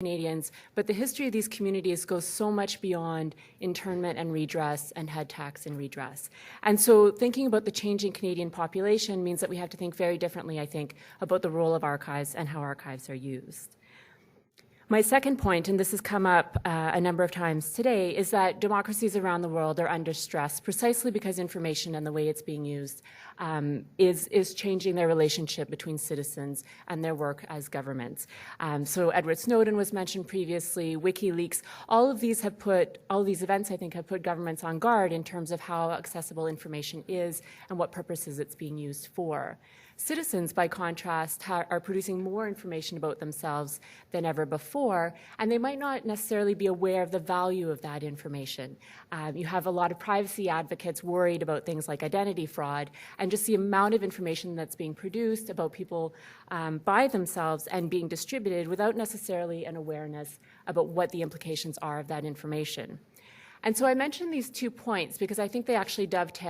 Canadians, but the history of these communities goes so much beyond internment and redress and head tax and redress. And so thinking about the changing Canadian population means that we have to think very differently, I think, about the role of archives and how archives are used. My second point, and this has come up a number of times today, is that democracies around the world are under stress precisely because information and the way it's being used is changing their relationship between citizens and their work as governments. So Edward Snowden was mentioned previously, WikiLeaks, all of these events, I think, have put governments on guard in terms of how accessible information is and what purposes it's being used for. Citizens, by contrast, are producing more information about themselves than ever before, and they might not necessarily be aware of the value of that information. You have a lot of privacy advocates worried about things like identity fraud, and just the amount of information that's being produced about people by themselves and being distributed without necessarily an awareness about what the implications are of that information. And so I mentioned these 2 points because I think they actually dovetail